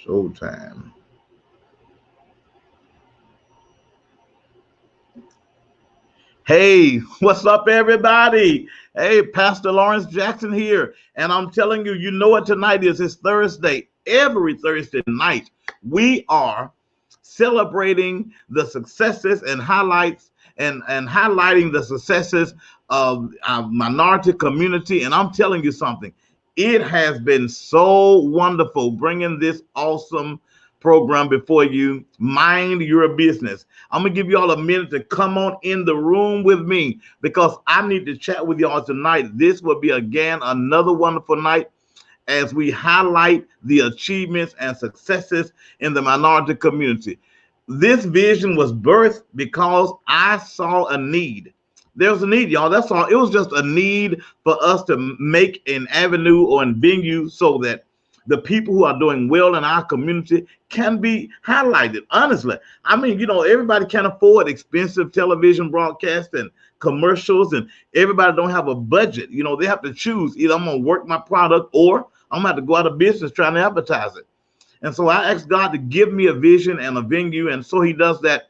Showtime. Hey, what's up, everybody? Hey, Pastor Lawrence Jackson here. And I'm telling you, you know what tonight is? It's Thursday. Every Thursday night, we are celebrating the successes and highlights and highlighting the successes of our minority community. And I'm telling you something, it has been so wonderful bringing this awesome program before you. Mind your business. I'm gonna give you all a minute to come on in the room with me because I need to chat with y'all tonight. This will be again another wonderful night as we highlight the achievements and successes in the minority community. This vision was birthed because I saw a need. There's a need, y'all. That's all. It was just a need for us to make an avenue or a venue so that the people who are doing well in our community can be highlighted. Honestly, I mean, everybody can't afford expensive television broadcasts and commercials, and everybody don't have a budget. They have to choose either I'm gonna work my product or I'm gonna have to go out of business trying to advertise it. And so I asked God to give me a vision and a venue, and so He does that.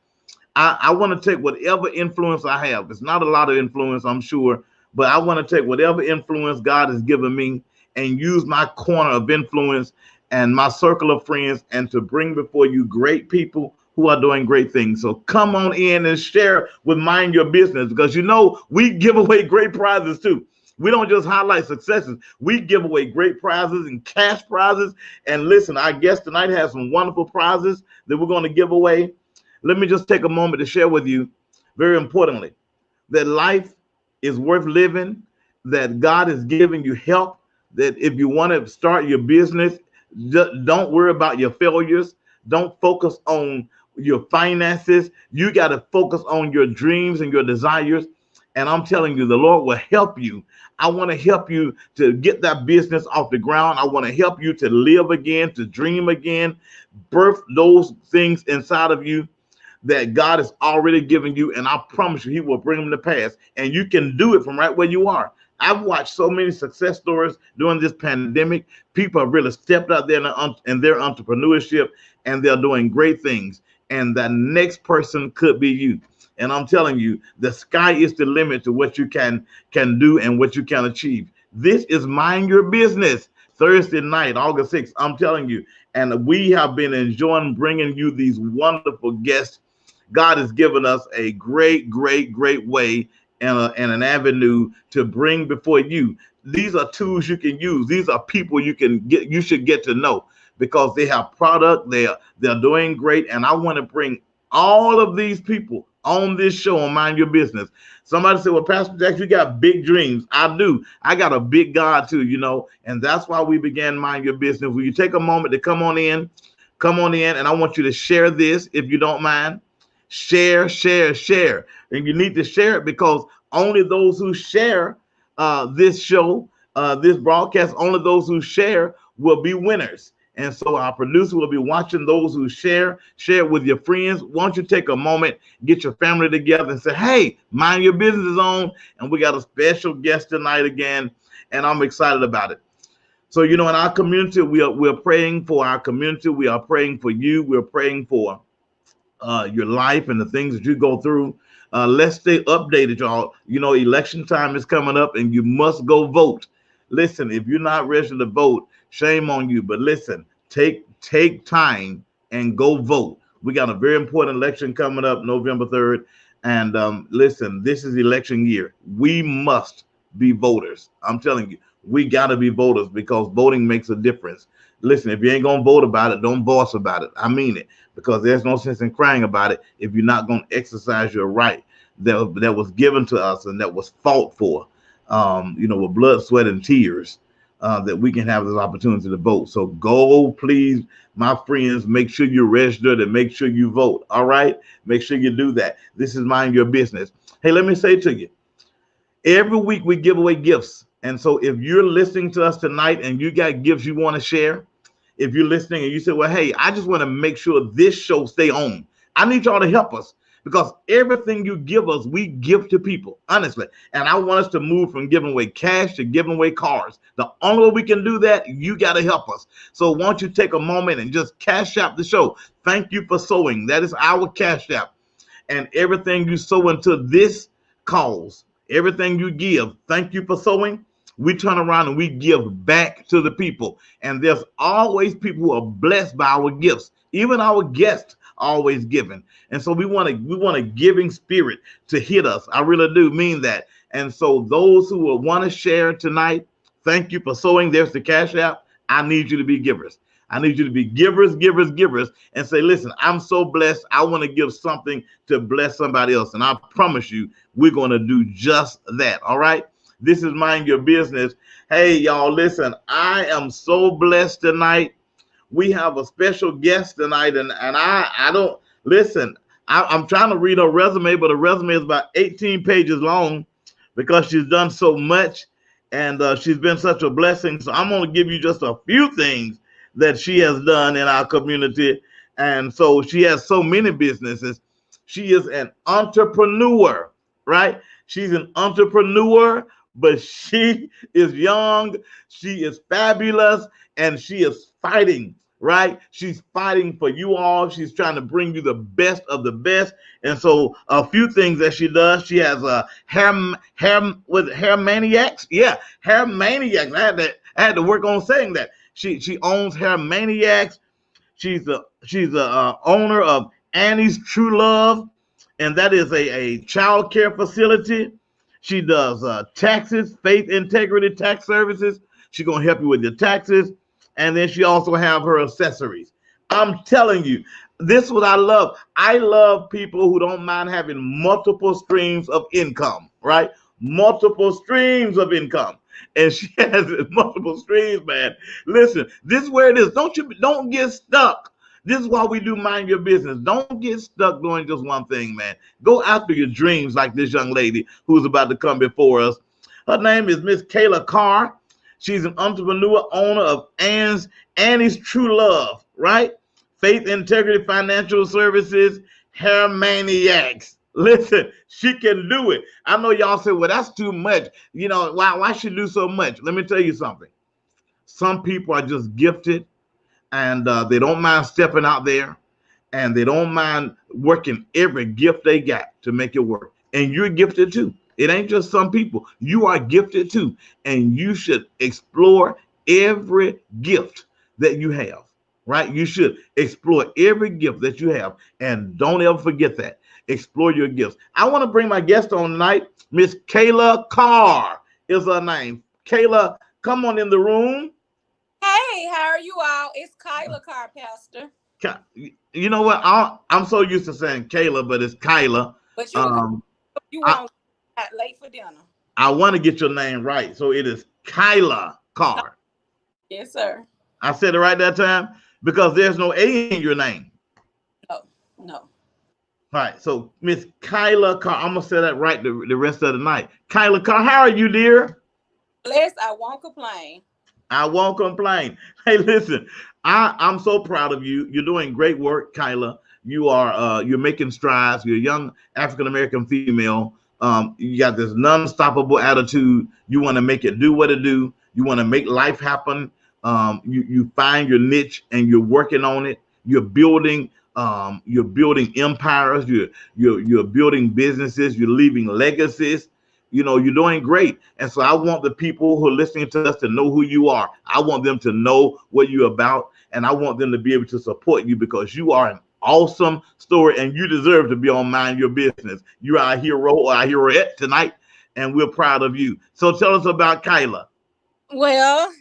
I want to take whatever influence I have. It's not a lot of influence, I'm sure, but I want to take whatever influence God has given me and use my corner of influence and my circle of friends and to bring before you great people who are doing great things. So come on in and share with Mind Your Business because we give away great prizes too. We don't just highlight successes. We give away great prizes and cash prizes. And listen, our guest tonight has some wonderful prizes that we're going to give away. Let me just take a moment to share with you, very importantly, that life is worth living, that God is giving you help, that if you want to start your business, don't worry about your failures. Don't focus on your finances. You got to focus on your dreams and your desires. And I'm telling you, the Lord will help you. I want to help you to get that business off the ground. I want to help you to live again, to dream again, birth those things inside of you that God has already given you. And I promise you, He will bring them to pass. And you can do it from right where you are. I've watched so many success stories during this pandemic. People have really stepped out there in their entrepreneurship, and they're doing great things. And the next person could be you. And I'm telling you, the sky is the limit to what you can do and what you can achieve. This is Mind Your Business, Thursday night, August 6th. I'm telling you. And we have been enjoying bringing you these wonderful guests. God has given us a great, great, great way and an avenue to bring before you. These are tools you can use. These are people you should get to know because they have product. They're doing great. And I want to bring all of these people on this show on Mind Your Business. Somebody said, well, Pastor Jackson, you got big dreams. I do. I got a big God too, and that's why we began Mind Your Business. Will you take a moment to come on in, and I want you to share this if you don't mind. Share. And you need to share it because only those who share this show, this broadcast, only those who share will be winners. And so our producer will be watching those who share it with your friends. Why don't you take a moment, get your family together and say, hey, Mind Your Business is on. And we got a special guest tonight again. And I'm excited about it. So, in our community, we're praying for our community. We are praying for you. We're praying for your life and the things that you go through. Let's stay updated, y'all. Election time is coming up and you must go vote. Listen, if you're not registered to vote, shame on you. But listen, take time and go vote. We got a very important election coming up November 3rd. And listen, this is election year. We must be voters. I'm telling you, we got to be voters because voting makes a difference. Listen, if you ain't going to vote about it, don't boss about it. I mean it, because there's no sense in crying about it if you're not going to exercise your right that was given to us and that was fought for, with blood, sweat, and tears, that we can have this opportunity to vote. So go, please, my friends, make sure you're registered and make sure you vote. All right? Make sure you do that. This is Mind Your Business. Hey, let me say to you, every week we give away gifts. And so if you're listening to us tonight and you got gifts you want to share, if you're listening and you say, well, hey, I just want to make sure this show stay on, I need y'all to help us because everything you give us, we give to people, honestly. And I want us to move from giving away cash to giving away cars. The only way we can do that, you got to help us. So why don't you take a moment and just cash out the show? Thank you for sowing. That is our cash app. And everything you sow into this cause, everything you give, thank you for sowing. We turn around and we give back to the people. And there's always people who are blessed by our gifts. Even our guests are always giving. And so we want a giving spirit to hit us. I really do mean that. And so those who will want to share tonight, thank you for sowing. There's the cash app. I need you to be givers. I need you to be givers, givers, givers, and say, listen, I'm so blessed. I want to give something to bless somebody else. And I promise you, we're going to do just that. All right. This is Mind Your Business. Hey, y'all, listen, I am so blessed tonight. We have a special guest tonight, and I don't listen. I'm trying to read her resume, but her resume is about 18 pages long because she's done so much, and she's been such a blessing. So I'm going to give you just a few things that she has done in our community. And so she has so many businesses. She is an entrepreneur, right? She's an entrepreneur, but she is young. She is fabulous, and she is fighting, right? She's fighting for you all. She's trying to bring you the best of the best. And so a few things that she does. She has a hair maniacs. Yeah, hair maniacs. I had to work on saying that. She owns Hair Maniacs. She's the owner of Annie's True Love, and that is a child care facility. She does taxes, faith integrity tax services. She's gonna help you with your taxes, and then she also have her accessories. I'm telling you, this is what I love. I love people who don't mind having multiple streams of income, right? Multiple streams of income. And she has multiple streams, man. Listen, this is where it is. Don't get stuck. This is why we do Mind Your Business. Don't get stuck doing just one thing, man. Go after your dreams like this young lady who's about to come before us. Her name is Miss KYLA CARR. She's an entrepreneur, owner of Annie's True Love, right? Faith Integrity Financial Services, Hair Maniacs. Listen, she can do it. I know y'all say, well, that's too much. You know, why she do so much? Let me tell you something. Some people are just gifted, and they don't mind stepping out there, and they don't mind working every gift they got to make it work. And you're gifted too. It ain't just some people. You are gifted too. And you should explore every gift that you have, right? You should explore every gift that you have. And don't ever forget that. Explore your gifts. I want to bring my guest on tonight. Miss KYLA CARR is her name. KYLA, come on in the room. Hey, how are you all? It's KYLA CARR, Pastor. You know what? I'm so used to saying Kayla, but it's KYLA. But you won't get late for dinner. I want to get your name right. So it is KYLA CARR. Yes, sir. I said it right that time because there's no A in your name. No. All right. So Miss KYLA CARR, I'm going to say that right the rest of the night. KYLA CARR, how are you, dear? Blessed, I won't complain. I won't complain. Hey, listen, I'm so proud of you. You're doing great work, KYLA. You're making strides. You're a young African-American female. You got this non-stoppable attitude. You want to make it do what it do. You want to make life happen. You find your niche and you're working on it. You're building empires. You're building businesses. You're leaving legacies. You know, you're doing great. And so I want the people who are listening to us to know who you are. I want them to know what you're about. And I want them to be able to support you because you are an awesome story and you deserve to be on Mind Your Business. You're our hero or our heroette tonight, and we're proud of you. So tell us about KYLA. Well,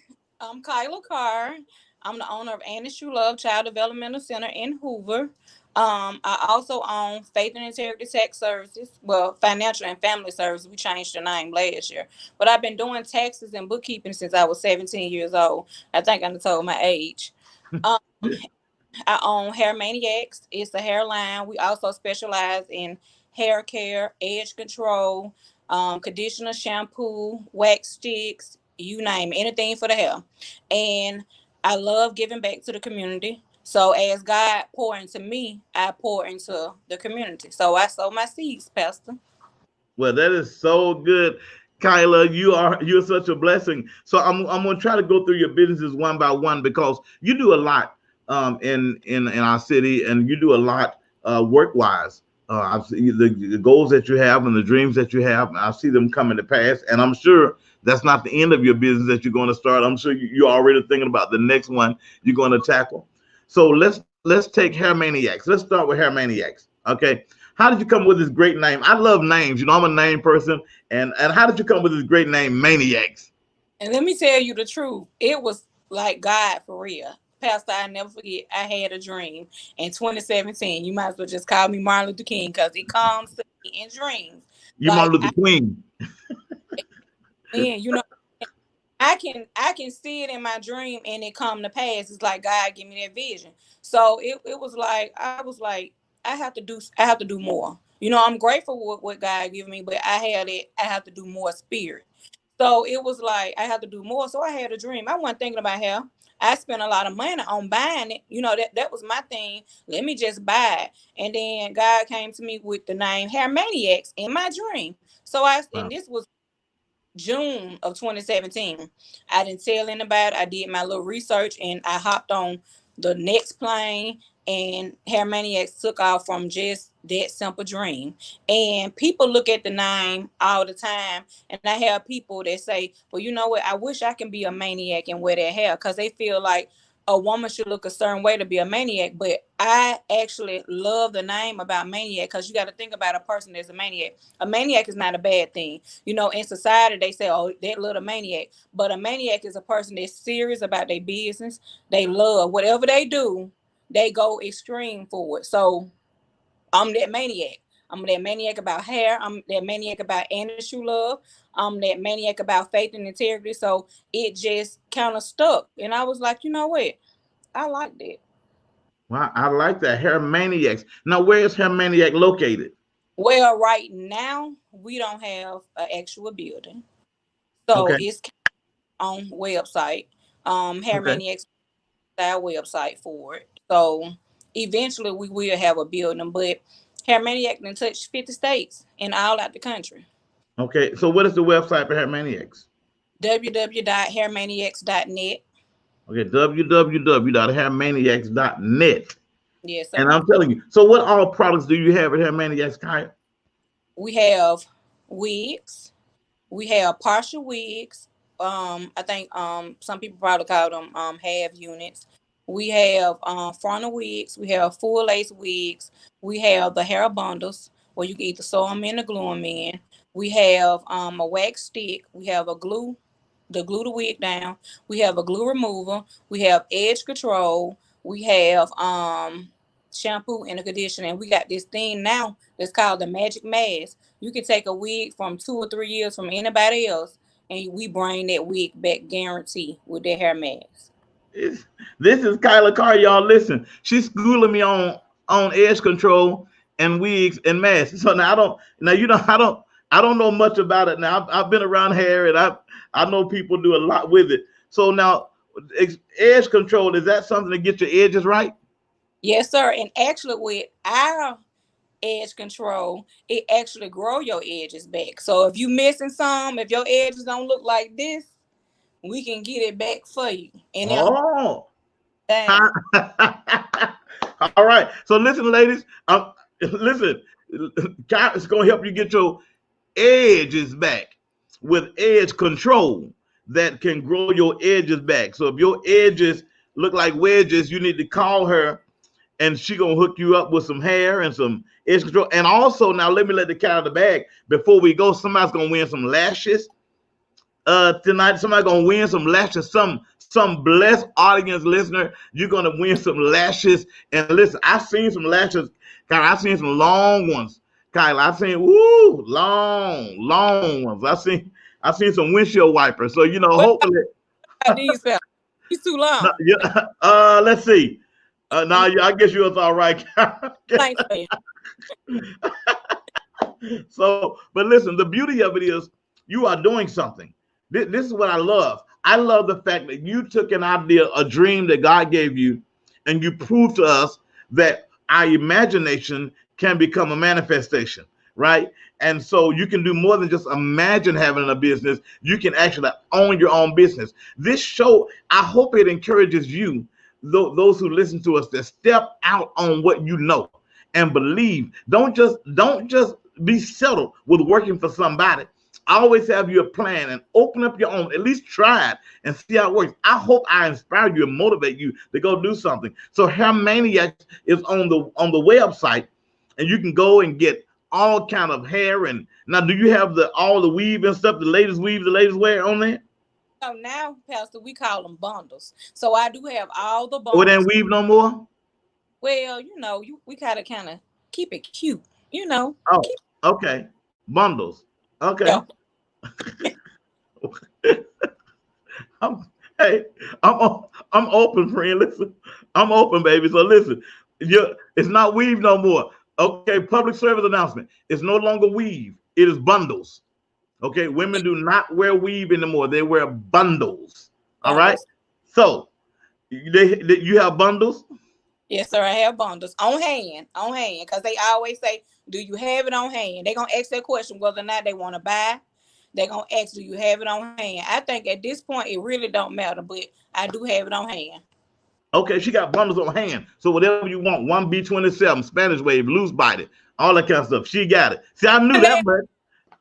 I'm KYLA CARR. I'm the owner of Annie's True Love Child Developmental Center in Hoover. I also own Faith and Integrity Tax Services. Well, Financial and Family Services. We changed the name last year. But I've been doing taxes and bookkeeping since I was 17 years old. I think I told my age. I own Hair Maniacs. It's a hairline. We also specialize in hair care, edge control, conditioner, shampoo, wax sticks, you name it, anything for the hair. And I love giving back to the community. So as God pour into me, I pour into the community. So I sow my seeds, Pastor. Well, that is so good, Kyla. You're such a blessing. So I'm gonna try to go through your businesses one by one because you do a lot in our city, and you do a lot work wise. I see the goals that you have and the dreams that you have. I see them coming to pass, and I'm sure that's not the end of your business that you're going to start. I'm sure you're already thinking about the next one you're going to tackle. So let's take Hair Maniacs. Let's start with Hair Maniacs. Okay, how did you come with this great name? I love names. You know, I'm a name person. And how did you come with this great name, Maniacs? And let me tell you the truth. It was like God for real. Pastor, I never forget, I had a dream in 2017. You might as well just call me Martin Luther King because it comes to me in dreams. You Like Martin Luther Queen. you know, I can see it in my dream and it come to pass. It's like God give me that vision. So it was like I was like I have to do more. I'm grateful for what God give me, but I have to do more spirit. So it was like I had to do more. So I had a dream. I wasn't thinking about hair. I spent a lot of money on buying it. That was my thing. Let me just buy it. And then God came to me with the name Hair Maniacs in my dream. So and Wow. this was June of 2017. I didn't tell anybody. I did my little research and I hopped on the next plane, and Hair Maniacs took off from just that simple dream. And people look at the name all the time, and I have people that say, well, you know what? I wish I can be a maniac and wear that hair because they feel like a woman should look a certain way to be a maniac. But I actually love the name about maniac because you got to think about a person that's a maniac. A maniac is not a bad thing. In society they say, oh, that little maniac. But a maniac is a person that's serious about their business. They love whatever they do, they go extreme for it. So I'm that maniac. I'm that maniac about hair. I'm that maniac about Annie's True Love. I'm that maniac about faith and integrity. So it just kind of stuck. And I was like, you know what? I like that. Wow, I like that. Hair Maniacs. Now, where is Hair Maniac located? Well, right now we don't have an actual building. So Okay. it's on website. Hair Okay. Maniacs our website for it. So eventually we will have a building, but Hair Maniac can touch 50 states and all out the country. Okay. So, what is the website for Hair Maniacs? www.hairmaniacs.net. Okay. www.hairmaniacs.net. Yes, And sir. I'm telling you. So, what all products do you have at Hair Maniacs, Kyle? We have wigs. We have partial wigs. I think some people probably call them half units. We have frontal wigs. We have full lace wigs. We have the hair bundles where you can either sew them in or glue them in. We have a wax stick. We have the glue the wig down. We have a glue remover. We have edge control. We have shampoo and a conditioner. And we got this thing now that's called the magic mask. You can take a wig from 2 or 3 years from anybody else, and we bring that wig back guarantee with their hair mask. It's, this is Kyla Carr, y'all. Listen, she's schooling me on edge control and wigs and masks. So now I don't. Now I don't know much about it. Now I've been around hair and I know people do a lot with it. So now edge control, is that something to get your edges right? Yes, sir. And actually, with our edge control, it actually grow your edges back. So if you missing some, if your edges don't look like this, we can get it back for you. And it'll hold Oh, down. all right. So listen, ladies. Listen, God is going to help you get your edges back with edge control that can grow your edges back. So if your edges look like wedges, you need to call her and she gonna hook you up with some hair and some edge control. And also, now let me let the cat out of the bag before we go. Somebody's gonna win some lashes tonight. Somebody gonna win some lashes. Some blessed audience listener, you're gonna win some lashes. And listen, I've seen some lashes. God, I've seen some long ones. Kyle, I've seen long ones. I've seen some windshield wipers. So What hopefully, about these fellas? He's too no, long. yeah, let's see. Now I guess you was all right. Thanks for you. So, but listen, the beauty of it is you are doing something. This is what I love. I love the fact that you took an idea, a dream that God gave you, and you prove to us that our imagination can become a manifestation, right? And so you can do more than just imagine having a business. You can actually own your own business. This show, I hope it encourages you, those who listen to us, to step out on what you know and believe. Don't just be settled with working for somebody. Always have your plan and open up your own. At least try it and see how it works. I hope I inspire you and motivate you to go do something. So Hair Maniacs is on the website, and you can go and get all kind of hair. And now, do you have the all the weave and stuff, the latest weave, the latest wear on there? So now, Pastor, we call them bundles. So I do have all the Or then bundles. weave no more? Well, we gotta kind of keep it cute. Oh, Keep okay. Bundles. it. Okay. I'm, hey, I'm open, friend. Listen, I'm open, baby. So listen, it's not weave no more. Okay, public service announcement. It's no longer weave. It is bundles. Okay, women do not wear weave anymore. They wear bundles. All right. Bundles. So you have bundles. Yes, sir. I have bundles on hand, because they always say, "Do you have it on hand?" They're gonna ask that question whether or not they want to buy. They're gonna ask, "Do you have it on hand?" I think at this point it really don't matter, but I do have it on hand. Okay, she got bundles on hand. So whatever you want, 1B27, Spanish wave, loose body, all that kind of stuff. She got it. See, I knew that, but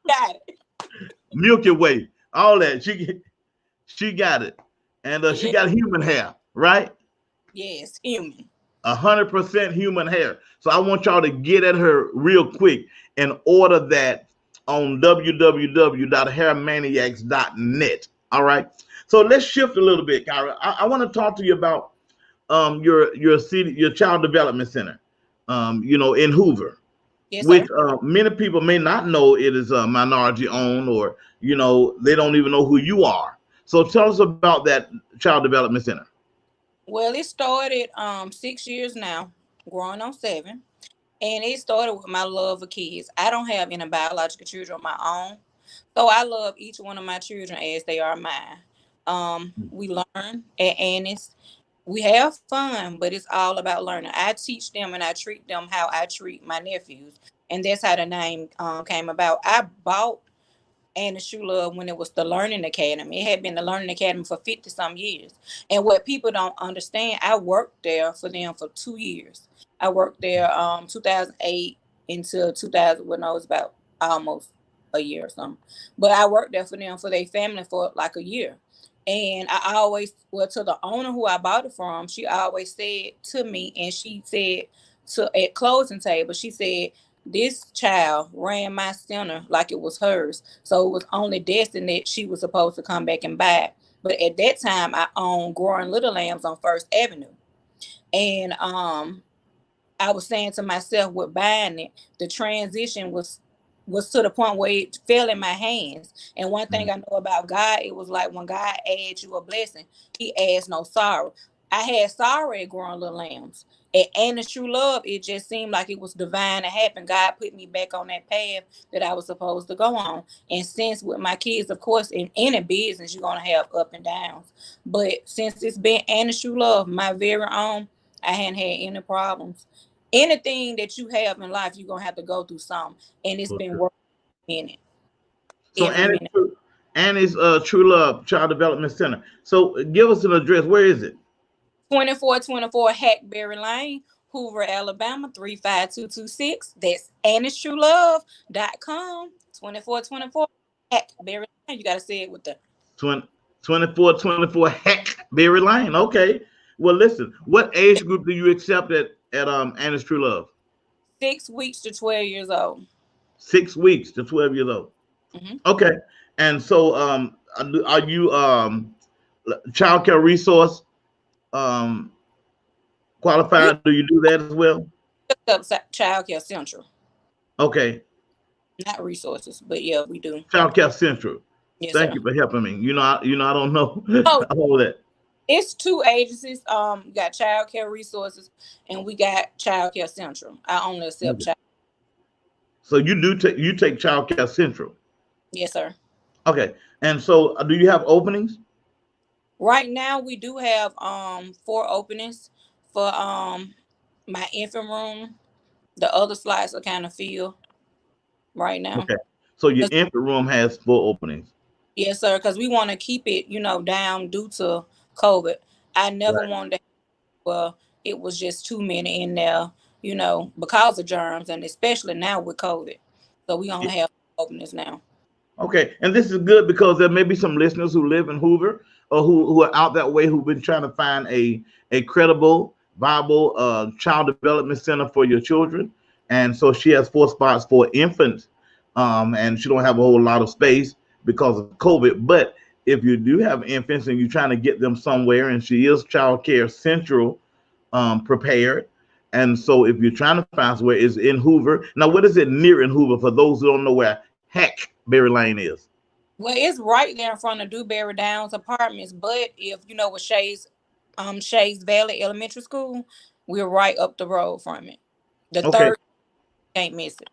Got it. Milky Way, all that. She got it, and she Yeah. got human hair, right? Yes, human. 100% human hair. So I want y'all to get at her real quick and order that on www.hairmaniacs.net. All right. So let's shift a little bit, Kyra. I want to talk to you about your child development center, in Hoover, Yes, which sir. many people may not know it is minority owned, or they don't even know who you are. So tell us about that child development center. Well, it started 6 years now, growing on seven. And it started with my love of kids. I don't have any biological children of my own. So I love each one of my children as they are mine. We learn at Annis. We have fun, but it's all about learning. I teach them and I treat them how I treat my nephews. And that's how the name came about. I bought and the Shoe Love when it was the Learning Academy. It had been the Learning Academy for 50 some years. And what people don't understand, I worked there for them for 2 years. I worked there 2008 until 2000, when I was about almost a year or something. But I worked there for them, for their family, for like a year. And I always, well, to the owner who I bought it from, she always said to me, and she said to at closing table, she said, this child ran my center like it was hers. So it was only destined that she was supposed to come back and buy it. But at that time, I owned Growing Little Lambs on First Avenue. And I was saying to myself, with buying it, the transition was to the point where it fell in my hands. And one thing I know about God, it was like when God adds you a blessing, He adds no sorrow. I had sorrow at Growing Little Lambs. And the True Love, it just seemed like it was divine to happen. God put me back on that path that I was supposed to go on. And since with my kids, of course, in any business, you're gonna have up and downs. But since it's been and the True Love, my very own, I hadn't had any problems. Anything that you have in life, you're gonna have to go through some, and it's been worth a minute, So every Annie's minute. Annie's True Love Child Development Center. So give us an address. Where is it? 2424 Hackberry Lane, Hoover, Alabama 35226. That's Annie'sTrueLove.com. 2424 Hackberry Lane. You gotta say it with the 20, 2424 Hackberry Lane. Okay. Well, listen. What age group do you accept at Annie's True Love? 6 weeks to 12 years old. 6 weeks to 12 years old. Hmm. Okay. And so, are you child care resource um, We qualified? Do you do that as well? looked up Child Care Central, Okay. not resources, but yeah, we do. Child Care Central. Yes, Thank sir. you for helping me. I don't know Oh, all that. it's two agencies. We got Child Care Resources and we got Child Care Central. I only accept Okay. child. So you take Child Care Central. Yes, sir. Okay. And so, do you have openings? Right now we do have 4 openings for my infant room. The other slots are kind of filled right now. Okay. So your 'Cause- infant room has 4 openings. yes, sir. Because we want to keep it, down due to COVID. I never Right. wanted to. Well, it was just too many in there, because of germs, and especially now with COVID. So we only have openings now. Okay, and this is good because there may be some listeners who live in Hoover or who are out that way who've been trying to find a credible, viable child development center for your children. And so she has 4 spots for infants, and she don't have a whole lot of space because of COVID. But if you do have infants and you're trying to get them somewhere, and she is Child Care Central prepared. And so if you're trying to find somewhere, it's in Hoover. Now, what is it near in Hoover for those who don't know where Hackberry Lane is? Well, it's right there in front of Dewberry Downs Apartments. But if you know what Shays Valley Elementary School, we're right up the road from it. The Okay. third, can't miss it.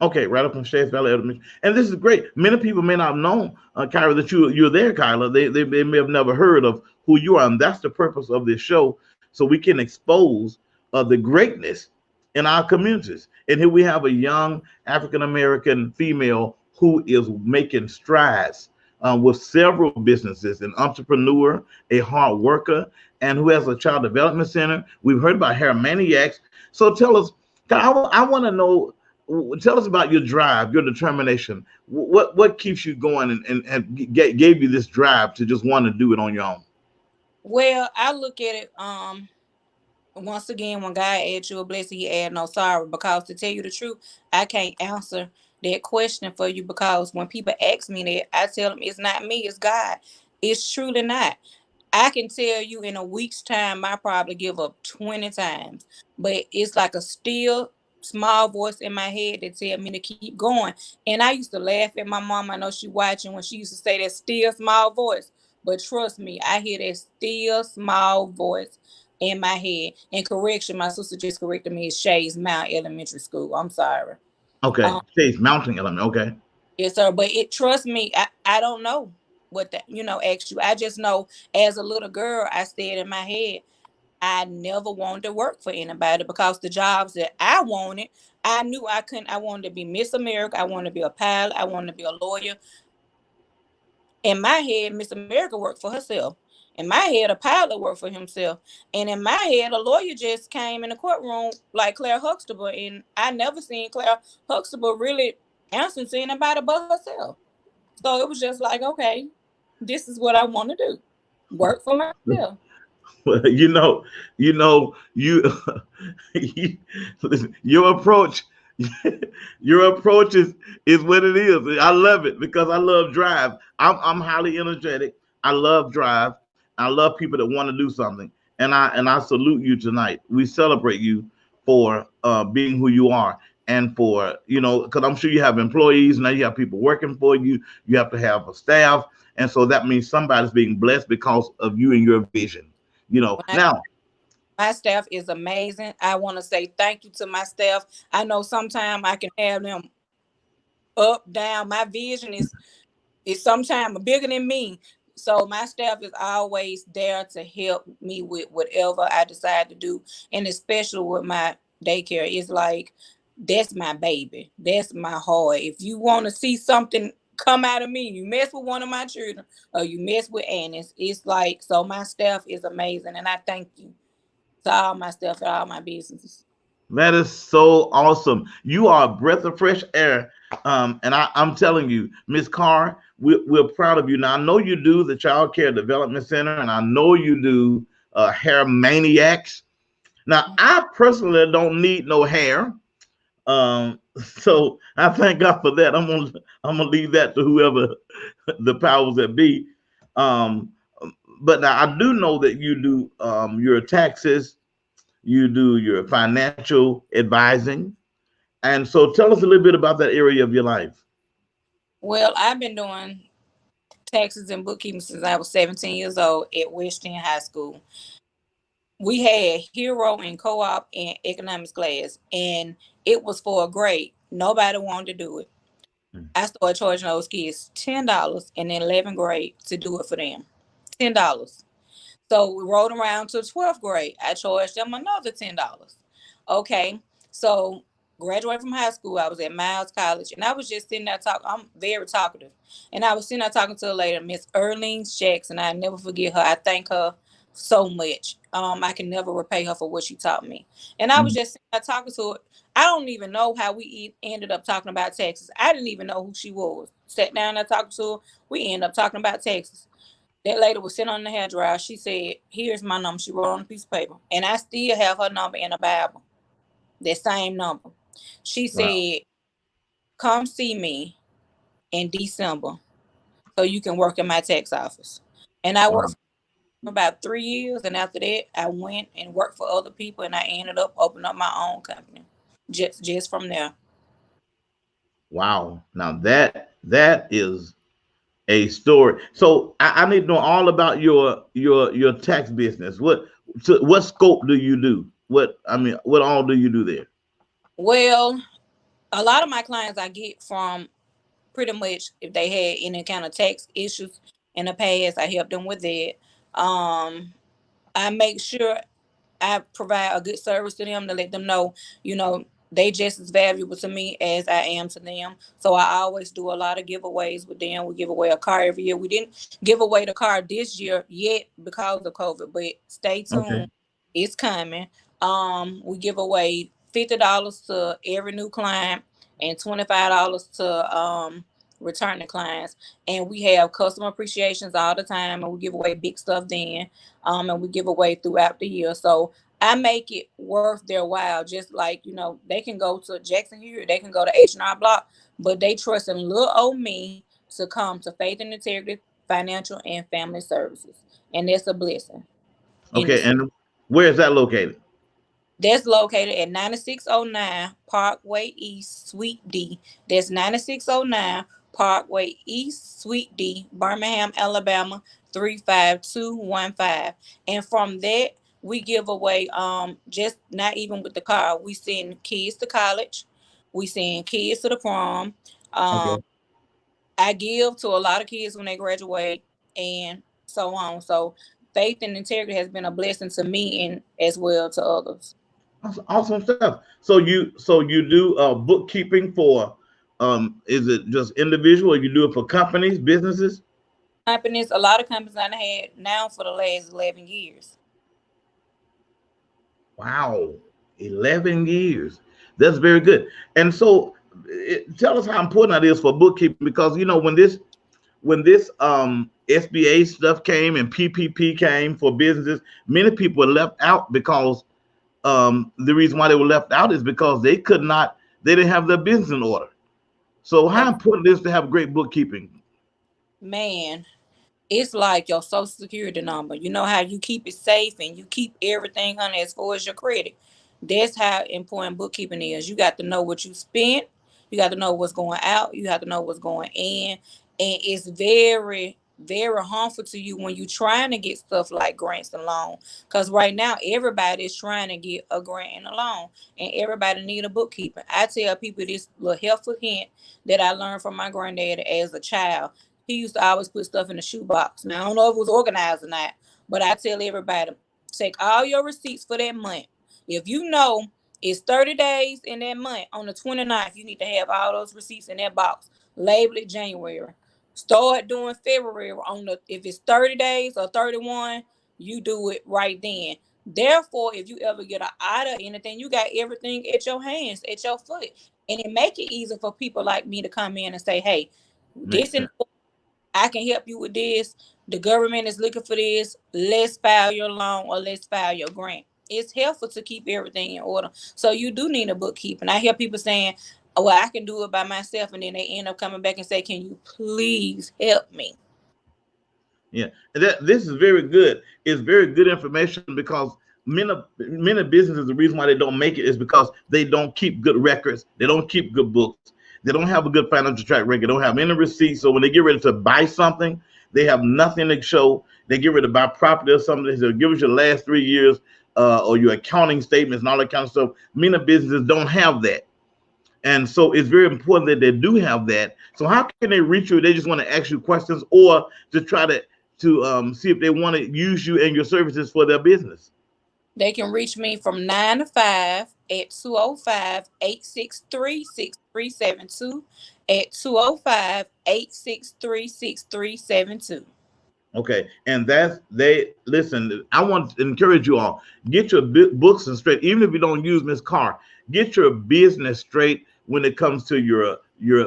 Okay, right up from Shades Valley Elementary. And this is great. Many people may not have known, Kyra, that you're there, Kyla. They may have never heard of who you are. And that's the purpose of this show. So we can expose the greatness in our communities. And here we have a young African American female who is making strides with several businesses, an entrepreneur, a hard worker, and who has a child development center. We've heard about hair maniacs. So tell us, I want to know, tell us about your drive, your determination. What keeps you going and gave you this drive to just want to do it on your own? Well, I look at it once again, when God adds you a blessing, He add no sorrow. Because to tell you the truth, I can't answer that question for you, because when people ask me that, I tell them it's not me, it's God. It's truly not. I can tell you in a week's time, I probably give up 20 times. But it's like a still small voice in my head that tell me to keep going. And I used to laugh at my mom. I know she watching, when she used to say that still small voice. But trust me, I hear that still small voice in my head. And correction, my sister just corrected me. It's Shays Mount Elementary School. I'm sorry. Okay, Um, Chase Mounting Element. Okay, yes, sir. But trust me, I don't know what that, asked you. I just know as a little girl, I stayed in my head. I never wanted to work for anybody, because the jobs that I wanted, I knew I couldn't. I wanted to be Miss America. I wanted to be a pilot. I wanted to be a lawyer. In my head, Miss America worked for herself. In my head, a pilot worked for himself. And in my head, a lawyer just came in the courtroom like Claire Huxtable. And I never seen Claire Huxtable really answer to anybody but herself. So it was just like, okay, this is what I want to do. Work for myself. well, you listen, your approach, your approach is what it is. I love it because I love drive. I'm highly energetic. I love drive. I love people that want to do something, and I salute you tonight. We celebrate you for being who you are, and for because I'm sure you have employees now. You have people working for you. You have to have a staff, and so that means somebody's being blessed because of you and your vision. When I Now, My staff is amazing. I want to say thank you to my staff. I know sometimes I can have them up, down. My vision is sometimes bigger than me. So my staff is always there to help me with whatever I decide to do. And especially with my daycare, it's like that's my baby. That's my heart. If you want to see something come out of me, you mess with one of my children or you mess with Annis. It's like, so my staff is amazing, and I thank you to all my stuff and all my businesses. that is so awesome. You are a breath of fresh air. And I'm telling you, Miss Carr, we're proud of you. Now, I know you do the Child Care Development Center, and I know you do Hair Maniacs. Now, I personally don't need no hair. So I thank God for that. I'm gonna leave that to whoever the powers that be. Um, but now I do know that you do your taxes, you do your financial advising, and so tell us a little bit about that area of your life. Well, I've been doing taxes and bookkeeping since I was 17 years old at West End High School. We had hero and co-op and economics class, and it was for a grade. Nobody wanted to do it. I started charging those kids $10 in the 11th grade to do it for them. $10. So we rolled around to 12th grade. I charged them another $10. Okay. So graduated from high school. I was at Miles College and I was just sitting there talking. I'm very talkative. And I was sitting there talking to a lady, Miss Erlene Jackson. I never forget her. I thank her so much. I can never repay her for what she taught me. And I was Mhm. just sitting there talking to her. I don't even know how we ended up talking about Texas. I didn't even know who she was. Sat down there talking to her. We ended up talking about Texas. That lady was sitting on the hair dryer. She said, "Here's my number." She wrote on a piece of paper. And I still have her number in the Bible. That same number. She Wow. said, "Come see me in December so you can work in my tax office." And I Wow. worked for about 3 years. And after that, I went and worked for other people. And I ended up opening up my own company just from there. Wow. Now that is a story. So I need to know all about your tax business. What scope do you do? What all do you do there? Well, a lot of my clients I get from pretty much if they had any kind of tax issues in the past, I help them with that. I make sure I provide a good service to them to let them know, you know, they just as valuable to me as I am to them. So I always do a lot of giveaways with them. We give away a car every year. We didn't give away the car this year yet because of COVID, but stay Okay. tuned. It's coming. We give away $50 to every new client and $25 to returning clients. And we have customer appreciations all the time, and we give away big stuff then. And we give away throughout the year. So I make it worth their while. Just like, they can go to Jackson here, they can go to H&R Block, but they trust in little old me to come to Faith and Integrity Financial and Family Services. And that's a blessing in Okay. itself. And where is that located? That's located at 9609 Parkway East, Suite D. That's 9609 Parkway East, Suite D, Birmingham, Alabama, 35215. And from that, we give away just not even with the car. We send kids to college. We send kids to the prom. Um, Okay. I give to a lot of kids when they graduate and so on. So faith and integrity has been a blessing to me and as well to others. Awesome stuff. So you do bookkeeping for is it just individual or you do it for companies, businesses? Companies, a lot of companies I had now for the last 11 years. Wow. 11 years. That's very good. And so tell us how important that is for bookkeeping because when this SBA stuff came and PPP came for businesses, many people were left out because the reason why they were left out is because they didn't have their business in order. So how Ab- important it is to have great bookkeeping? Man, it's like your social security number. You know how you keep it safe and you keep everything on as far as your credit. That's how important bookkeeping is. You got to know what you spent. You got to know what's going out. You have to know what's going in. And it's very, very harmful to you when you're trying to get stuff like grants and loans. Because right now, everybody is trying to get a grant and a loan. And everybody need a bookkeeper. I tell people this little helpful hint that I learned from my granddad as a child. He used to always put stuff in the shoebox. Now I don't know if it was organized or not, but I tell everybody, take all your receipts for that month. If you know it's 30 days in that month, on the 29th, you need to have all those receipts in that box. Label it January. Start doing February on the if it's 30 days or 31, you do it right then. Therefore, if you ever get an audit or anything, you got everything at your hands, at your foot. And it make it easier for people like me to come in and say, hey, Makes this and sense. I can help you with this. The government is looking for this. Let's file your loan or let's file your grant. It's helpful to keep everything in order. So you do need a bookkeeping. I hear people saying, "Oh, well, I can do it by myself," and then they end up coming back and say, "Can you please help me?" Yeah, this is very good. It's very good information because many businesses, the reason why they don't make it is because they don't keep good records. They don't keep good books. They don't have a good financial track record. They don't have any receipts. So when they get ready to buy something, they have nothing to show. They get ready to buy property or something. They say, give us your last 3 years or your accounting statements and all that kind of stuff. Many businesses don't have that. And so it's very important that they do have that. So how can they reach you? They just want to ask you questions or to try to see if they want to use you and your services for their business? They can reach me from 9 to 5 at 205-863-6372 at 205-863-6372. Okay, and that's they listen. I want to encourage you all, get your books and straight. Even if you don't use Miss Carr, get your business straight when it comes to your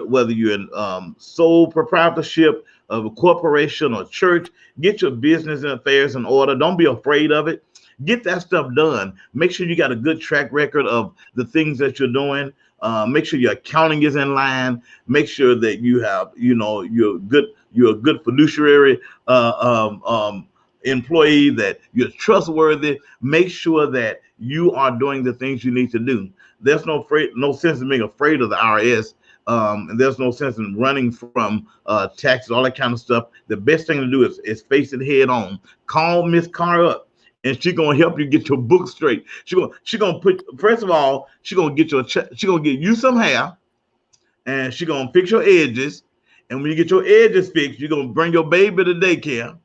whether you're in sole proprietorship of a corporation or church. Get your business and affairs in order. Don't be afraid of it. Get that stuff done. Make sure you got a good track record of the things that you're doing. Make sure your accounting is in line. Make sure that you have, you're a good fiduciary employee, that you're trustworthy. Make sure that you are doing the things you need to do. There's no sense in being afraid of the IRS. And there's no sense in running from taxes, all that kind of stuff. The best thing to do is face it head on. Call Miss Carr up, and she's gonna help you get your book straight. She gonna put, first of all, she gonna get you some hair, and she gonna fix your edges. And when you get your edges fixed, you're gonna bring your baby to daycare.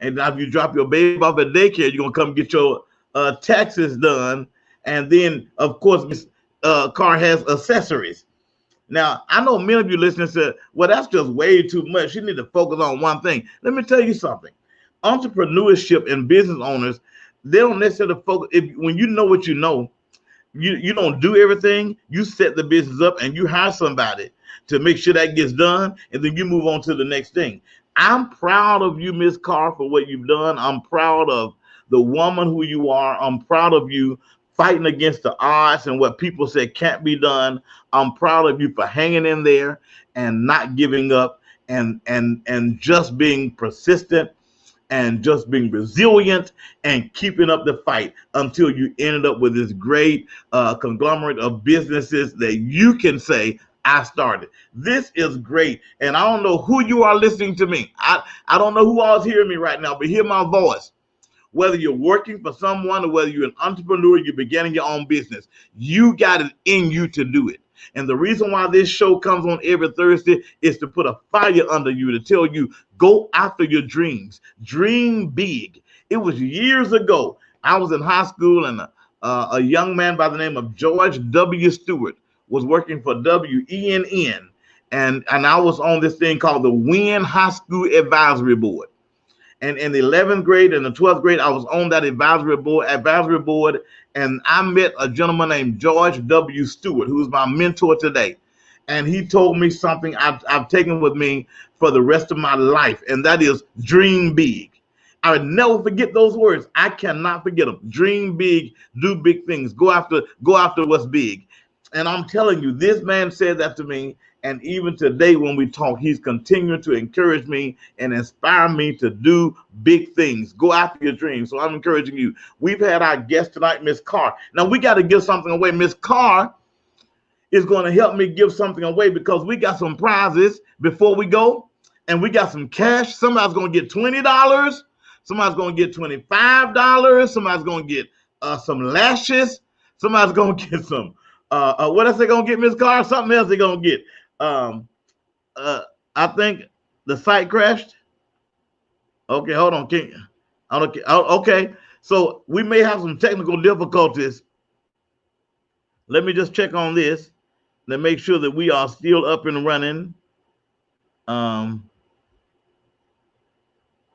And now if you drop your baby off at daycare, you're gonna come get your taxes done. And then, of course, Miss Carr has accessories. Now, I know many of you listening said, well, that's just way too much. You need to focus on one thing. Let me tell you something. Entrepreneurship and business owners, they don't necessarily focus. When you know what you know, you don't do everything. You set the business up and you hire somebody to make sure that gets done, and then you move on to the next thing. I'm proud of you, Miss Carr, for what you've done. I'm proud of the woman who you are. I'm proud of you fighting against the odds and what people say can't be done. I'm proud of you for hanging in there and not giving up, and just being persistent and just being resilient and keeping up the fight until you ended up with this great conglomerate of businesses that you can say, I started. This is great. And I don't know who you are listening to me. I don't know who all is hearing me right now, but hear my voice. Whether you're working for someone or whether you're an entrepreneur, you're beginning your own business, you got it in you to do it. And the reason why this show comes on every Thursday is to put a fire under you, to tell you, go after your dreams. Dream big. It was years ago. I was in high school, and a young man by the name of George W. Stewart was working for WENN. And I was on this thing called the Wynn High School Advisory Board. And in the 11th grade and the 12th grade, I was on that advisory board, and I met a gentleman named George W. Stewart, who is my mentor today. And he told me something I've taken with me for the rest of my life, and that is dream big. I would never forget those words. I cannot forget them. Dream big, do big things. Go after what's big. And I'm telling you, this man said that to me. And even today, when we talk, he's continuing to encourage me and inspire me to do big things. Go after your dreams. So I'm encouraging you. We've had our guest tonight, Miss Carr. Now, we got to give something away. Miss Carr is going to help me give something away, because we got some prizes before we go. And we got some cash. Somebody's going to get $20. Somebody's going to get $25. Somebody's going to get some lashes. Somebody's going to get some, what else they going to get, Miss Carr? Something else they're going to get. I think the site crashed. Okay, hold on. Okay, so we may have some technical difficulties. Let me just check on this to make sure that we are still up and running. Let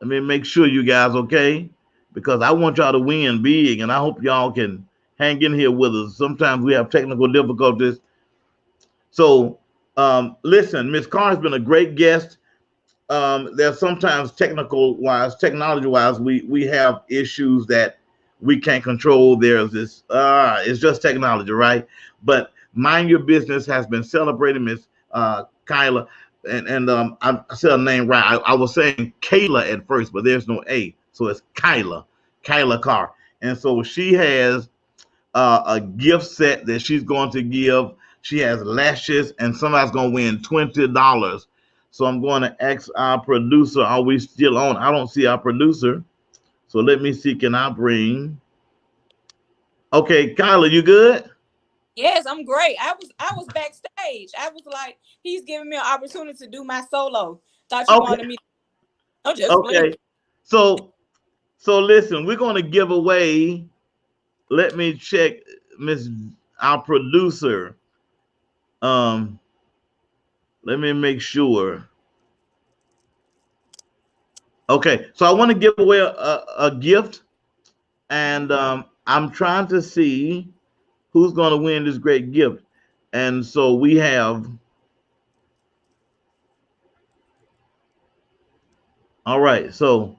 me make sure you guys okay, because I want y'all to win big, and I hope y'all can hang in here with us. Sometimes we have technical difficulties. So listen, Ms. Carr has been a great guest. There's sometimes technology-wise, we have issues that we can't control. There's this, it's just technology, right? But Mind Your Business has been celebrating Ms. KYLA, and I said her name right. I was saying KYLA at first, but there's no A, so it's KYLA Carr. And so she has a gift set that she's going to give. She has lashes, and somebody's going to win $20. So I'm going to ask our producer, are we still on? I don't see our producer. So let me see, can I bring? Okay, KYLA, you good? Yes, I'm great. I was backstage. I was like, he's giving me an opportunity to do my solo. Thought you Okay, wanted me. I'm just playing. okay. So listen, we're gonna give away. Let me check, Miss our producer. Um, let me make sure. Okay, so I want to give away a gift, and I'm trying to see who's going to win this great gift. And so we have, all right, so,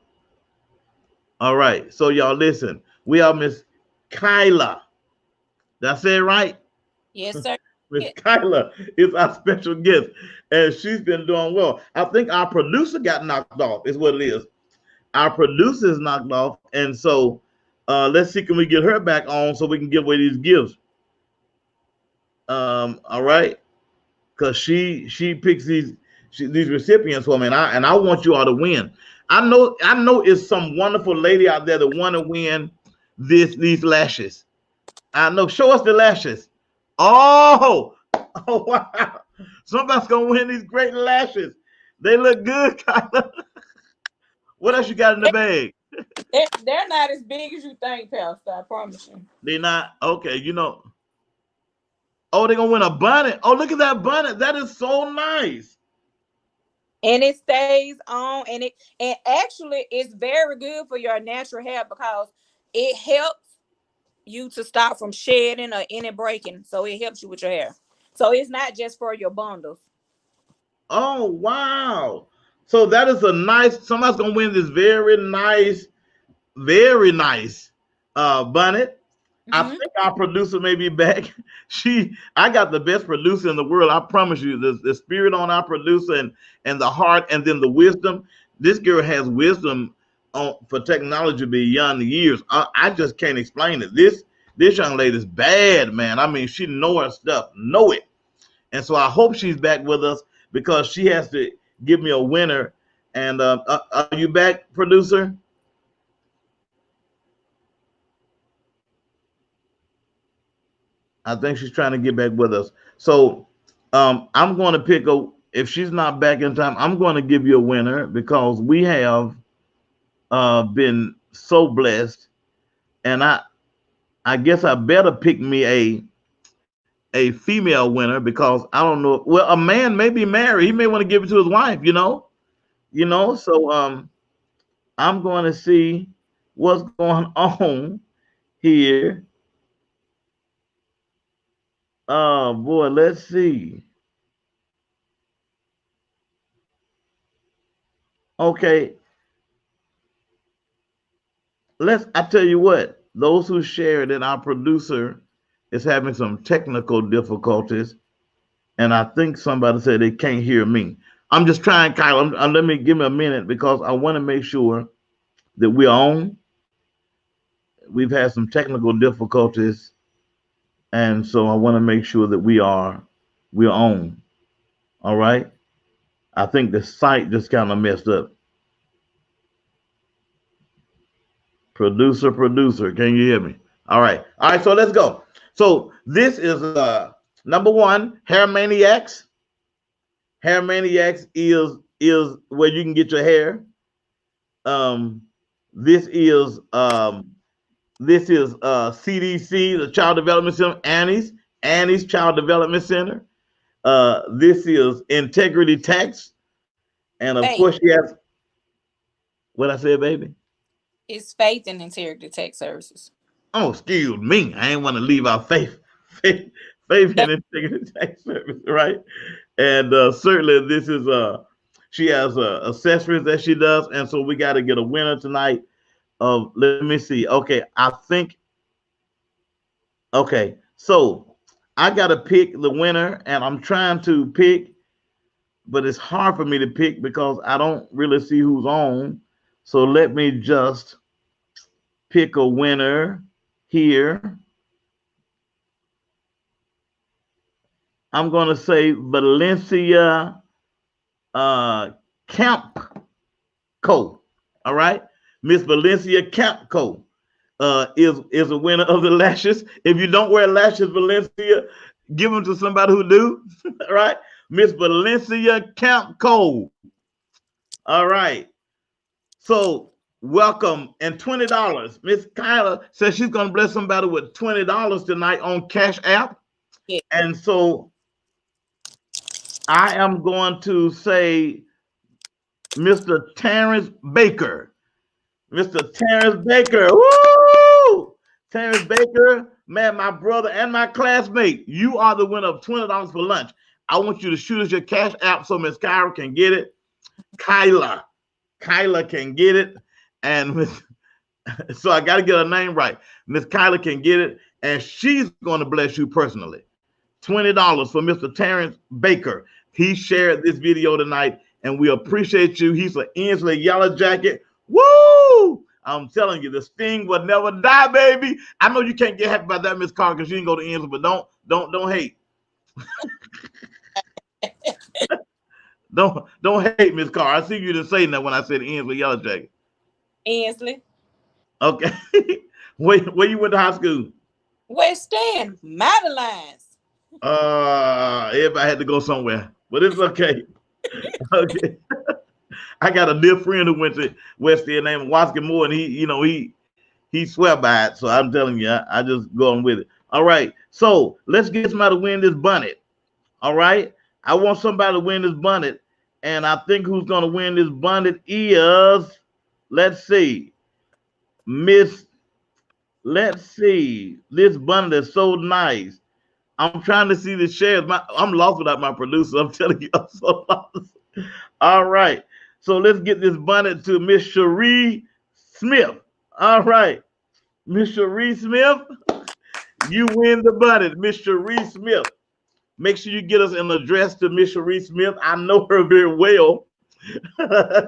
all right, so y'all listen. We have Miss KYLA. Did I say it right? Yes, sir. Miss KYLA is our special guest, and she's been doing well. I think our producer got knocked off, is what it is. Our producer is knocked off, and so let's see, can we get her back on so we can give away these gifts? All right, because she picks these recipients for me, and I want you all to win. I know it's some wonderful lady out there that want to win these lashes. I know. Show us the lashes. Oh, oh wow! Somebody's gonna win these great lashes. They look good, Kyla. What else you got in the bag? They're not as big as you think, Pastor. I promise you. They not okay. You know. Oh, they're gonna win a bonnet. Oh, look at that bonnet. That is so nice. And it stays on, and actually it's very good for your natural hair because it helps you to stop from shedding or any breaking. So it helps you with your hair. So it's not just for your bundles. Oh wow. So that is a nice. Somebody's gonna win this very nice bonnet. I Mm-hmm. think our producer may be back. I got the best producer in the world. I promise you, the spirit on our producer and the heart, and then the wisdom. This girl has wisdom for technology beyond the years. I just can't explain it. This young lady's bad, man. I mean, she know her stuff, know it, and so I hope she's back with us because she has to give me a winner. And are you back, producer? I think she's trying to get back with us. So I'm going to pick a. If she's not back in time, I'm going to give you a winner because we have been so blessed, and I guess I better pick me a female winner because I don't know. Well, a man may be married. He may want to give it to his wife. So I'm going to see what's going on here. Oh boy, let's see. Okay, I tell you what, those who shared and our producer is having some technical difficulties, and I think somebody said they can't hear me. I'm just trying, Kyle. Let me give me a minute because I want to make sure that we're on. We've had some technical difficulties, and so I want to make sure that we're on. All right. I think the site just kind of messed up. Producer, can you hear me? All right. So let's go. So this is number one, Hair Maniacs. Hair Maniacs is where you can get your hair. Um, this is CDC, the Child Development Center, Annie's Child Development Center. This is Integrity Tax, and of Faith. course she has what I said, baby. It's Faith and Integrity Tech Services. Oh, excuse me. I ain't want to leave out faith, faith Yep. in integrity tax service, right? And certainly, this is she has accessories that she does, and so we got to get a winner tonight. Of let me see. Okay, I think okay. So I got to pick the winner, and I'm trying to pick, but it's hard for me to pick because I don't really see who's on. So let me just pick a winner here. I'm going to say Valencia Camp Co. All right, Miss Valencia Camp Co. Is a winner of the lashes. If you don't wear lashes, Valencia, give them to somebody who do. All right, Miss Valencia Camp Co. All right. So welcome, and $20. Miss Kyla says she's going to bless somebody with $20 tonight on Cash App. Yeah. And so I am going to say Mr. Terrence Baker. Mr. Terrence Baker. Woo! Terrence Baker, man, my brother and my classmate. You are the winner of $20 for lunch. I want you to shoot us your Cash App so Miss Kyra can get it. KYLA. KYLA can get it. And so I got to get her name right. Miss KYLA can get it, and she's going to bless you personally. $20 for Mr. Terrence Baker. He shared this video tonight, and we appreciate you. He's an Inslee Yellow Jacket. Woo! I'm telling you, the sting will never die, baby. I know you can't get happy about that, Miss Carr, because you didn't go to Inslee, but don't hate. don't hate, Miss Carr. I see you didn't say that when I said Inslee Yellow Jacket. Inslee. Okay. Where you went to high school? West End, Madeline's. Everybody had to go somewhere, but it's okay. Okay. I got a dear friend who went to West End named Waskin Moore, and he swear by it. So I'm telling you, I just go on with it. All right. So let's get somebody to win this bonnet. All right. I want somebody to win this bonnet, and I think who's going to win this bonnet is, let's see, let's see. This bonnet is so nice. I'm trying to see the shares. I'm lost without my producer. I'm telling you, I'm so lost. All right. So let's get this bonnet to Miss Cherie Smith. All right. Miss Cherie Smith, you win the bonnet. Miss Cherie Smith. Make sure you get us an address to Miss Cherie Smith. I know her very well,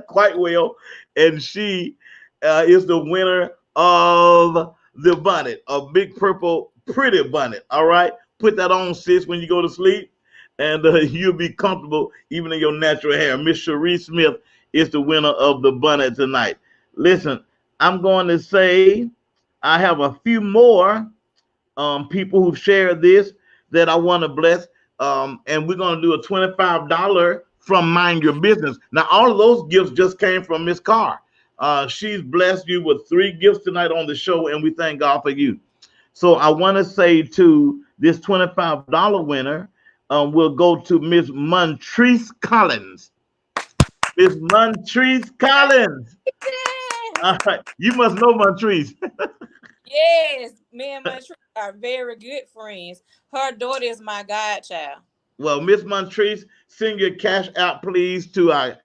quite well. And she is the winner of the bonnet, a big purple pretty bonnet. All right. Put that on, sis, when you go to sleep, and you'll be comfortable even in your natural hair. Miss Cherie Smith is the winner of the bonnet tonight. Listen, I'm going to say I have a few more people who shared this that I want to bless, and we're going to do a $25 from Mind Your Business. Now, all of those gifts just came from Miss Carr. She's blessed you with 3 gifts tonight on the show, and we thank God for you. So I want to say to this $25 winner, we'll go to Miss Montrese Collins. Miss Montrese Collins. All right. You must know Montrese. Yes, me and Montrese are very good friends. Her daughter is my godchild. Well, Miss Montrese, send your cash out, please, to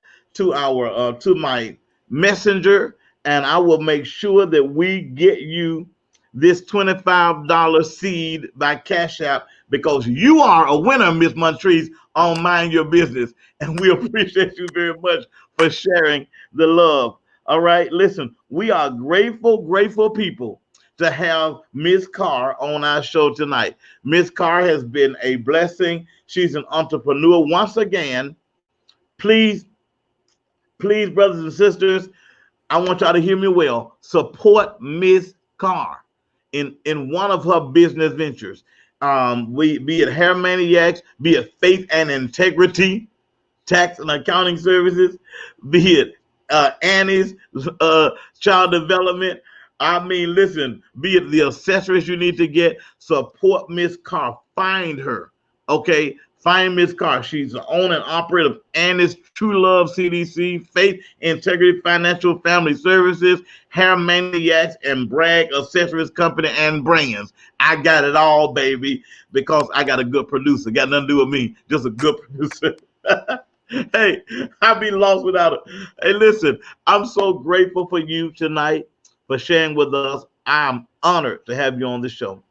my messenger, and I will make sure that we get you this $25 seed by Cash App, because you are a winner, Miss Montrese, on Mind Your Business. And we appreciate you very much for sharing the love. All right, listen, we are grateful people to have Miss Carr on our show tonight. Miss Carr has been a blessing. She's an entrepreneur. Once again, please, brothers and sisters, I want y'all to hear me well. Support Miss Carr in one of her business ventures. Be it Hair Maniacs, be it Faith and Integrity, Tax and Accounting Services, be it Annie's Child Development. I mean, listen, be it the accessories you need to get, support Miss Carr. Find her, okay? Find Miss Carr. She's the owner and operator of Annie's True Love CDC, Faith, Integrity, Financial Family Services, Hair Maniacs, and Bragg Accessories Company and Brands. I got it all, baby, because I got a good producer. Got nothing to do with me, just a good producer. Hey, I'd be lost without it. Hey, listen, I'm so grateful for you tonight for sharing with us. I'm honored to have you on the show.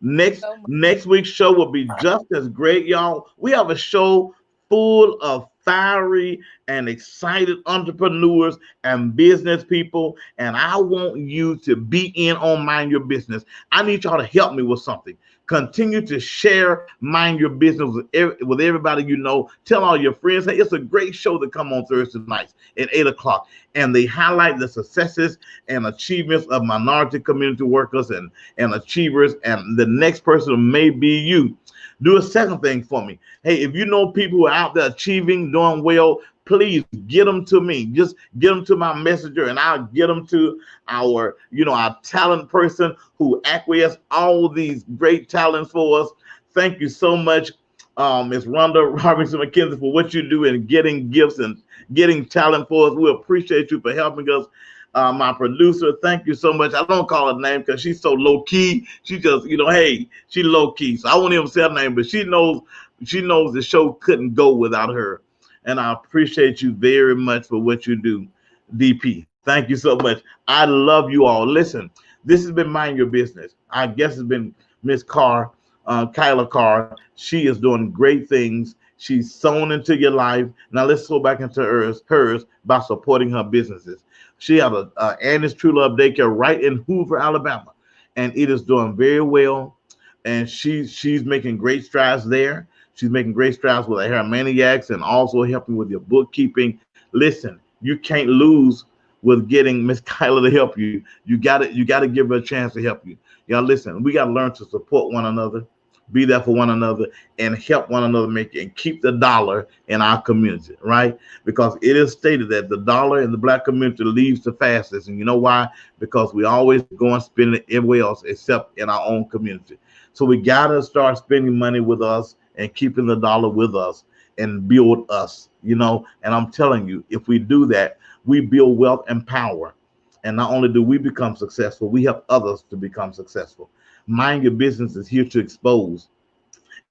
Next week's show will be just as great, y'all. We have a show full of fiery and excited entrepreneurs and business people, and I want you to be in on Mind Your Business. I need y'all to help me with something. Continue to share Mind Your Business with everybody you know. Tell all your friends, hey, it's a great show to come on Thursday nights at 8 o'clock. And they highlight the successes and achievements of minority community workers and achievers. And the next person may be you. Do a second thing for me. Hey, if you know people who are out there achieving, doing well, please get them to me. Just get them to my messenger, and I'll get them to our talent person who acquiesced all these great talents for us. Thank you so much, Ms. Rhonda Robinson McKenzie, for what you do in getting gifts and getting talent for us. We appreciate you for helping us. My producer, thank you so much. I don't call her name because she's so low key. She just, hey, she low key. So I won't even say her name, but she knows the show couldn't go without her. And I appreciate you very much for what you do, DP. Thank you so much. I love you all. Listen, this has been Mind Your Business. I guess it's been Miss Carr, KYLA Carr. She is doing great things. She's sown into your life. Now let's go back into hers by supporting her businesses. She has a Annie's True Love Daycare right in Hoover, Alabama, and it is doing very well. And she's making great strides there. She's making great strides with her maniacs and also helping with your bookkeeping. Listen, you can't lose with getting Miss Kyla to help you. You gotta give her a chance to help you. Y'all listen, we gotta learn to support one another, be there for one another, and help one another make it and keep the dollar in our community, right? Because it is stated that the dollar in the black community leaves the fastest. And you know why? Because we always go and spend it everywhere else except in our own community. So we gotta start spending money with us and keeping the dollar with us and build us. And I'm telling you, if we do that, we build wealth and power. And not only do we become successful, we help others to become successful. Mind Your Business is here to expose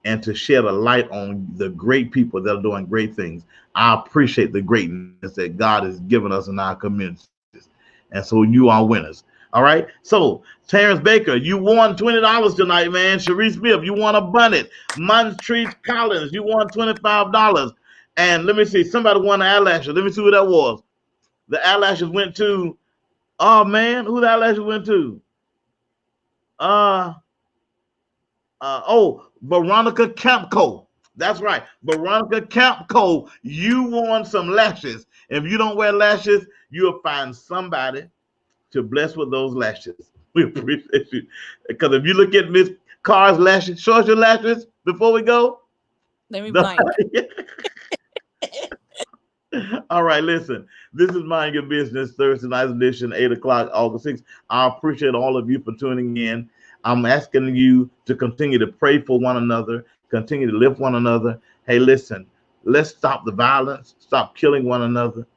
and to shed a light on the great people that are doing great things. I appreciate the greatness that God has given us in our communities. And so you are winners. All right. So Terrence Baker, you won $20 tonight, man. Sharice Smith, you won a bunnet. Montrese Collins, you won $25. And let me see, somebody won the eyelashes. Let me see who that was. The eyelashes went to, oh man, who the eyelashes went to? Veronica Campco. That's right. Veronica Campco, you won some lashes. If you don't wear lashes, you'll find somebody to bless with those lashes. We appreciate you. Because if you look at Miss Carr's lashes, show us your lashes before we go. Let me blink. All right, listen. This is Mind Your Business, Thursday night edition, 8 o'clock, August 6th. I appreciate all of you for tuning in. I'm asking you to continue to pray for one another, continue to lift one another. Hey, listen, let's stop the violence, stop killing one another.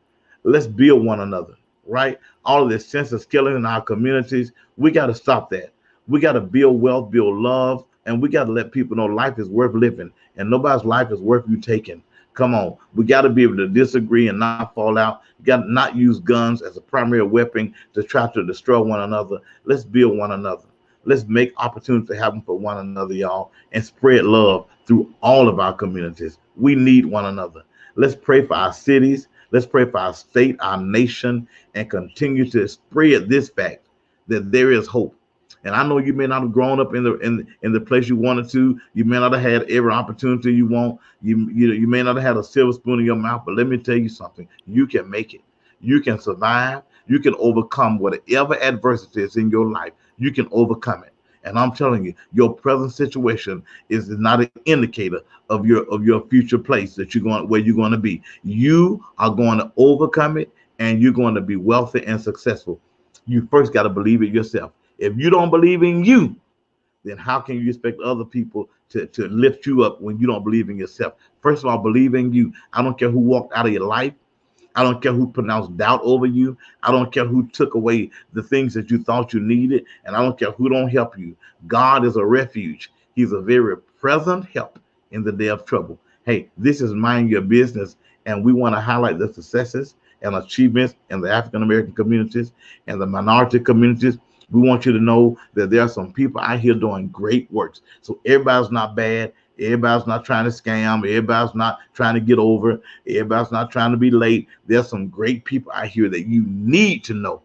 Let's build one another, right? All of this senseless killing in our communities, we got to stop that. We got to build wealth, build love, and we got to let people know life is worth living, and nobody's life is worth you taking. Come on. We got to be able to disagree and not fall out. We got to not use guns as a primary weapon to try to destroy one another. Let's build one another. Let's make opportunities to happen for one another, y'all, and spread love through all of our communities. We need one another. Let's pray for our cities. Let's pray for our state, our nation, and continue to spread this fact that there is hope. And I know you may not have grown up in the place you wanted to. You may not have had every opportunity you want. You may not have had a silver spoon in your mouth. But let me tell you something. You can make it. You can survive. You can overcome whatever adversity is in your life. You can overcome it. And I'm telling you, your present situation is not an indicator of your future place that where you're going to be. You are going to overcome it, and you're going to be wealthy and successful. You first got to believe it yourself. If you don't believe in you, then how can you expect other people to lift you up when you don't believe in yourself? First of all, believe in you. I don't care who walked out of your life. I don't care who pronounced doubt over you. I don't care who took away the things that you thought you needed. And I don't care who don't help you. God is a refuge. He's a very present help in the day of trouble. Hey, this is Mind Your Business, and we want to highlight the successes and achievements in the African American communities and the minority communities. We want you to know that there are some people out here doing great works. So everybody's not bad. Everybody's not trying to scam. Everybody's not trying to get over. Everybody's not trying to be late. There's some great people out here that you need to know.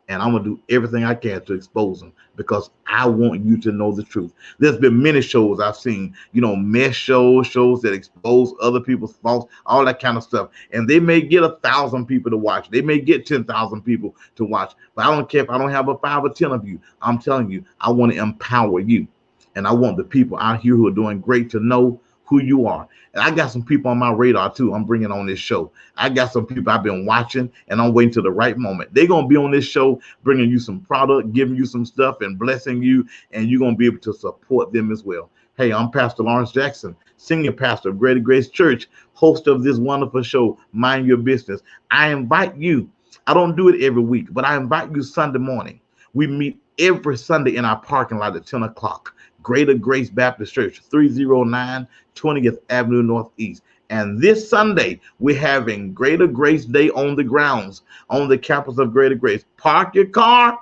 And I'm going to do everything I can to expose them because I want you to know the truth. There's been many shows I've seen, mess shows that expose other people's faults, all that kind of stuff. And they may get 1,000 people to watch. They may get 10,000 people to watch. But I don't care if I don't have a 5 or 10 of you. I'm telling you, I want to empower you. And I want the people out here who are doing great to know who you are. And I got some people on my radar too. I'm bringing on this show. I got some people I've been watching, and I'm waiting till the right moment. They're gonna be on this show, bringing you some product, giving you some stuff, and blessing you, and you're gonna be able to support them as well. Hey, I'm Pastor Lawrence Jackson, senior pastor of Greater Grace Church, host of this wonderful show, Mind Your Business. I invite you. I don't do it every week, but I invite you Sunday morning. We meet every Sunday in our parking lot at 10 o'clock. Greater Grace Baptist Church, 309 20th Avenue Northeast. And this Sunday, we're having Greater Grace Day on the grounds, on the campus of Greater Grace. Park your car,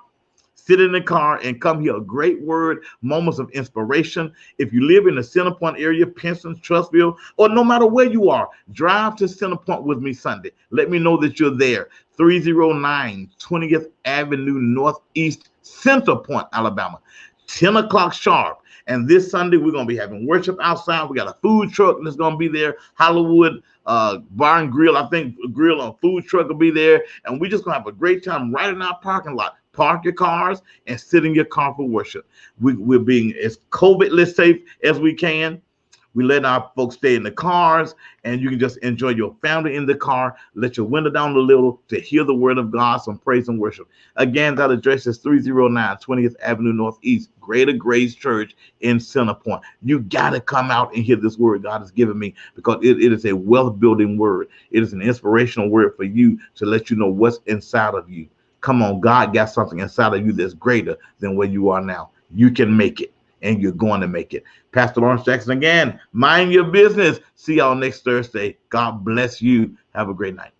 sit in the car, and come hear a great word, moments of inspiration. If you live in the Centerpoint area, Pinson, Trustville, or no matter where you are, drive to Centerpoint with me Sunday. Let me know that you're there. 309 20th Avenue Northeast, Centerpoint, Alabama. 10 o'clock sharp. And this Sunday, we're going to be having worship outside. We got a food truck that's going to be there. Hollywood Bar and Grill, I think grill and food truck will be there. And we're just going to have a great time right in our parking lot. Park your cars and sit in your car for worship. We're being as COVID-less safe as we can. We let our folks stay in the cars, and you can just enjoy your family in the car. Let your window down a little to hear the word of God, some praise and worship. Again, that address is 309 20th Avenue Northeast, Greater Grace Church in Centerpoint. You got to come out and hear this word God has given me, because it is a wealth-building word. It is an inspirational word for you to let you know what's inside of you. Come on, God got something inside of you that's greater than where you are now. You can make it, and you're going to make it. Pastor Lawrence Jackson again. Mind your business. See y'all next Thursday. God bless you. Have a great night.